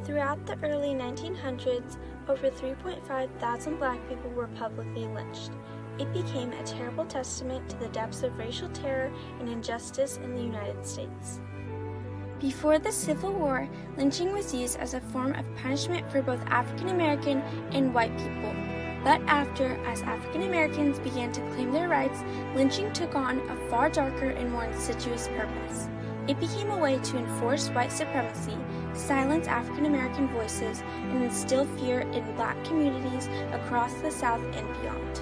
Throughout the early 1900s, over 3.5 thousand Black people were publicly lynched. It became a terrible testament to the depths of racial terror and injustice in the United States. Before the Civil War, lynching was used as a form of punishment for both African American and white people. But after, as African Americans began to claim their rights, lynching took on a far darker and more insidious purpose. It became a way to enforce white supremacy, silence African American voices, and instill fear in Black communities across the South and beyond.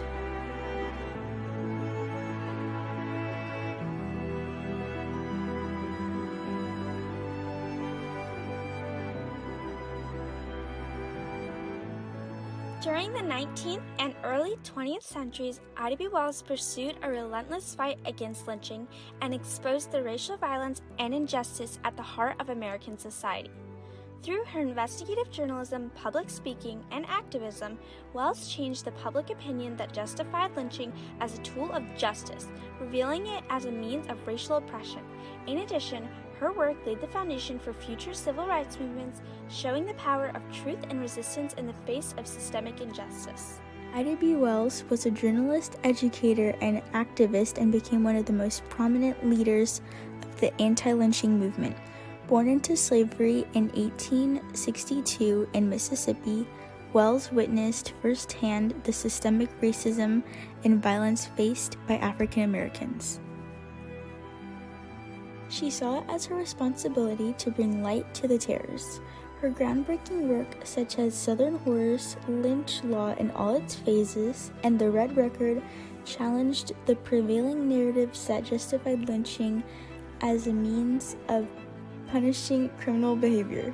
During the 19th and early 20th centuries, Ida B. Wells pursued a relentless fight against lynching and exposed the racial violence and injustice at the heart of American society. Through her investigative journalism, public speaking, and activism, Wells changed the public opinion that justified lynching as a tool of justice, revealing it as a means of racial oppression. In addition, her work laid the foundation for future civil rights movements, showing the power of truth and resistance in the face of systemic injustice. Ida B. Wells was a journalist, educator, and activist and became one of the most prominent leaders of the anti-lynching movement. Born into slavery in 1862 in Mississippi, Wells witnessed firsthand the systemic racism and violence faced by African Americans. She saw it as her responsibility to bring light to the terrors. Her groundbreaking work, such as Southern Horrors, Lynch Law in all its phases, and The Red Record, challenged the prevailing narratives that justified lynching as a means of punishing criminal behavior.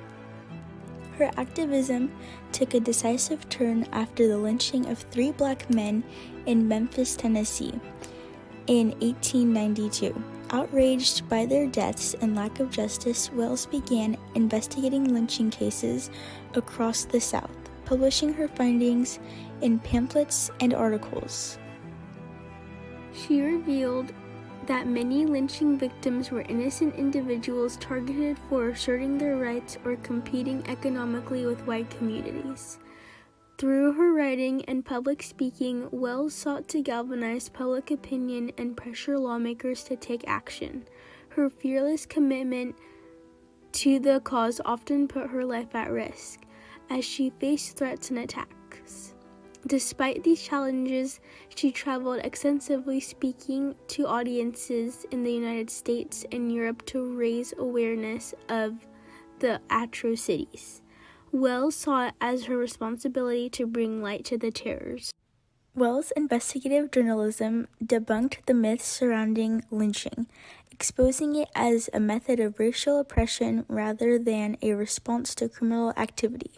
Her activism took a decisive turn after the lynching of 3 Black men in Memphis, Tennessee, in 1892. Outraged by their deaths and lack of justice, Wells began investigating lynching cases across the South, publishing her findings in pamphlets and articles. She revealed that many lynching victims were innocent individuals targeted for asserting their rights or competing economically with white communities. Through her writing and public speaking, Wells sought to galvanize public opinion and pressure lawmakers to take action. Her fearless commitment to the cause often put her life at risk, as she faced threats and attacks. Despite these challenges, she traveled extensively speaking to audiences in the United States and Europe to raise awareness of the atrocities. Wells saw it as her responsibility to bring light to the terrors. Wells' investigative journalism debunked the myths surrounding lynching, exposing it as a method of racial oppression rather than a response to criminal activity.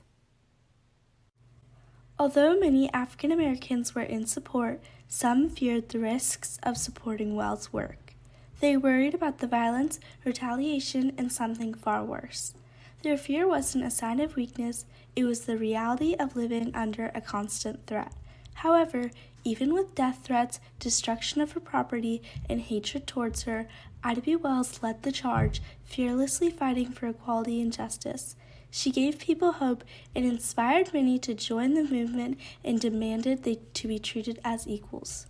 Although many African Americans were in support, some feared the risks of supporting Wells' work. They worried about the violence, retaliation, and something far worse. Their fear wasn't a sign of weakness, it was the reality of living under a constant threat. However, even with death threats, destruction of her property, and hatred towards her, Ida B. Wells led the charge, fearlessly fighting for equality and justice. She gave people hope and inspired many to join the movement and demanded they to be treated as equals.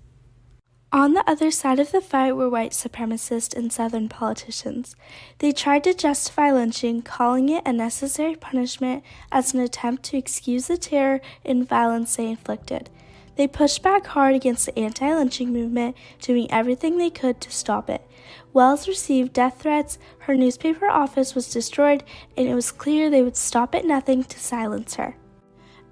On the other side of the fight were white supremacists and Southern politicians. They tried to justify lynching, calling it a necessary punishment as an attempt to excuse the terror and violence they inflicted. They pushed back hard against the anti-lynching movement, doing everything they could to stop it. Wells received death threats, her newspaper office was destroyed, and it was clear they would stop at nothing to silence her.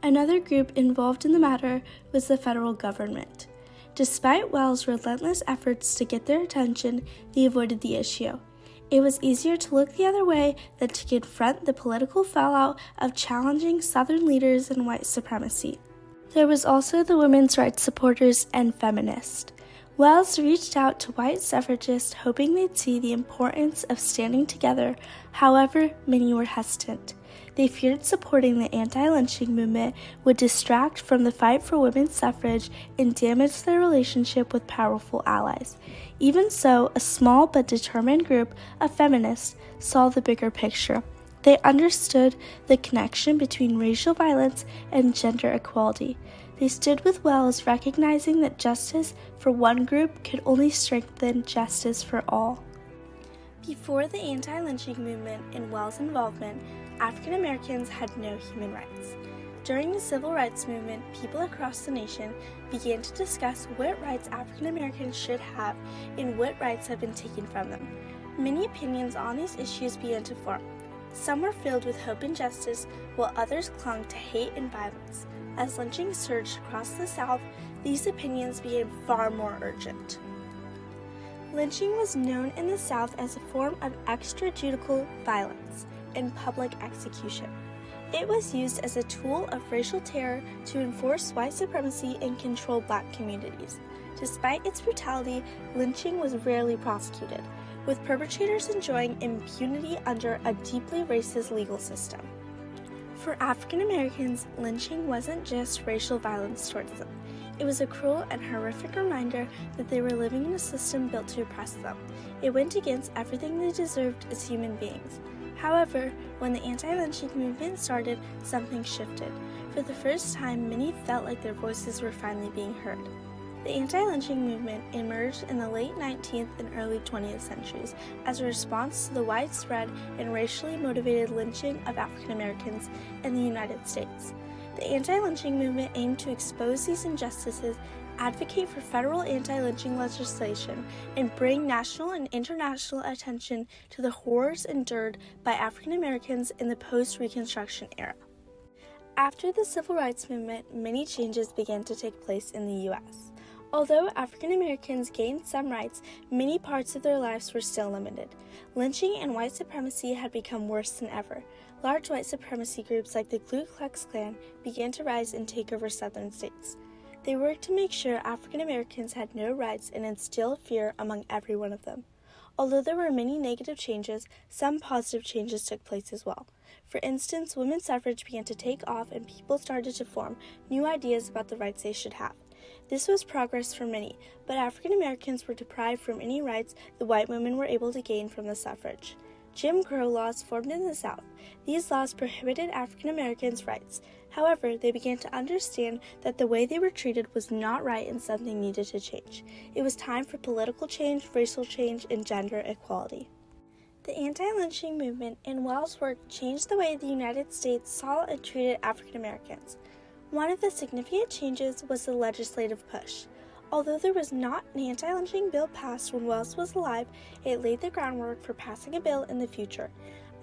Another group involved in the matter was the federal government. Despite Wells' relentless efforts to get their attention, they avoided the issue. It was easier to look the other way than to confront the political fallout of challenging Southern leaders and white supremacy. There was also the women's rights supporters and feminists. Wells reached out to white suffragists hoping they'd see the importance of standing together. However, many were hesitant. They feared supporting the anti-lynching movement would distract from the fight for women's suffrage and damage their relationship with powerful allies. Even so, a small but determined group of feminists saw the bigger picture. They understood the connection between racial violence and gender equality. They stood with Wells, recognizing that justice for one group could only strengthen justice for all. Before the anti-lynching movement and Wells' involvement, African Americans had no human rights. During the Civil Rights Movement, people across the nation began to discuss what rights African Americans should have and what rights had been taken from them. Many opinions on these issues began to form. Some were filled with hope and justice, while others clung to hate and violence. As lynching surged across the South, these opinions became far more urgent. Lynching was known in the South as a form of extrajudicial violence and public execution. It was used as a tool of racial terror to enforce white supremacy and control black communities. Despite its brutality, lynching was rarely prosecuted, with perpetrators enjoying impunity under a deeply racist legal system. For African Americans, lynching wasn't just racial violence towards them. It was a cruel and horrific reminder that they were living in a system built to oppress them. It went against everything they deserved as human beings. However, when the anti-lynching movement started, something shifted. For the first time, many felt like their voices were finally being heard. The anti-lynching movement emerged in the late 19th and early 20th centuries as a response to the widespread and racially motivated lynching of African Americans in the United States. The anti-lynching movement aimed to expose these injustices, advocate for federal anti-lynching legislation, and bring national and international attention to the horrors endured by African Americans in the post-Reconstruction era. After the Civil Rights Movement, many changes began to take place in the U.S. Although African Americans gained some rights, many parts of their lives were still limited. Lynching and white supremacy had become worse than ever. Large white supremacy groups like the Ku Klux Klan began to rise and take over southern states. They worked to make sure African Americans had no rights and instill fear among every one of them. Although there were many negative changes, some positive changes took place as well. For instance, women's suffrage began to take off and people started to form new ideas about the rights they should have. This was progress for many, but African Americans were deprived from any rights the white women were able to gain from the suffrage. Jim Crow laws formed in the South. These laws prohibited African Americans' rights. However, they began to understand that the way they were treated was not right and something needed to change. It was time for political change, racial change, and gender equality. The anti-lynching movement and Wells' work changed the way the United States saw and treated African Americans. One of the significant changes was the legislative push. Although there was not an anti-lynching bill passed when Wells was alive, it laid the groundwork for passing a bill in the future.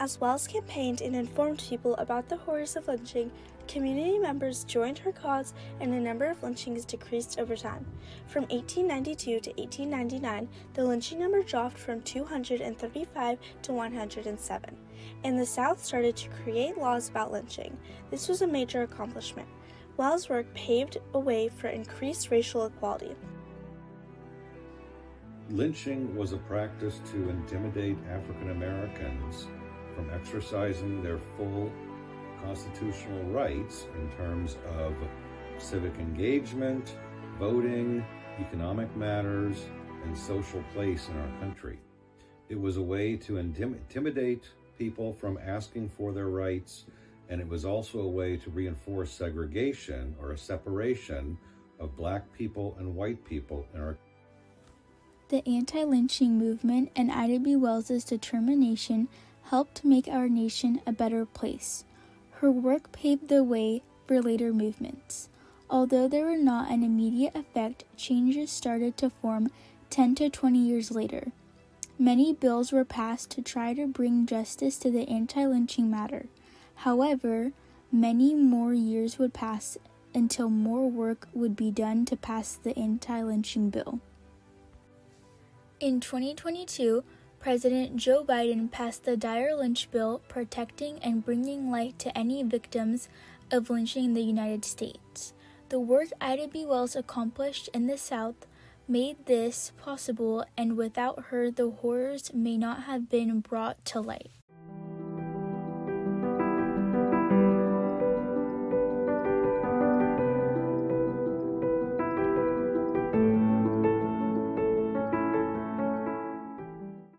As Wells campaigned and informed people about the horrors of lynching, community members joined her cause and the number of lynchings decreased over time. From 1892 to 1899, the lynching number dropped from 235 to 107, and the South started to create laws about lynching. This was a major accomplishment. Wells' work paved a way for increased racial equality. Lynching was a practice to intimidate African Americans from exercising their full constitutional rights in terms of civic engagement, voting, economic matters, and social place in our country. It was a way to intimidate people from asking for their rights, and it was also a way to reinforce segregation or a separation of black people and white people in our country. The anti-lynching movement and Ida B. Wells' determination helped make our nation a better place. Her work paved the way for later movements. Although there were not an immediate effect, changes started to form 10 to 20 years later. Many bills were passed to try to bring justice to the anti-lynching matter. However, many more years would pass until more work would be done to pass the anti-lynching bill. In 2022, President Joe Biden passed the Dyer Lynch Bill, protecting and bringing light to any victims of lynching in the United States. The work Ida B. Wells accomplished in the South made this possible, and without her, the horrors may not have been brought to light.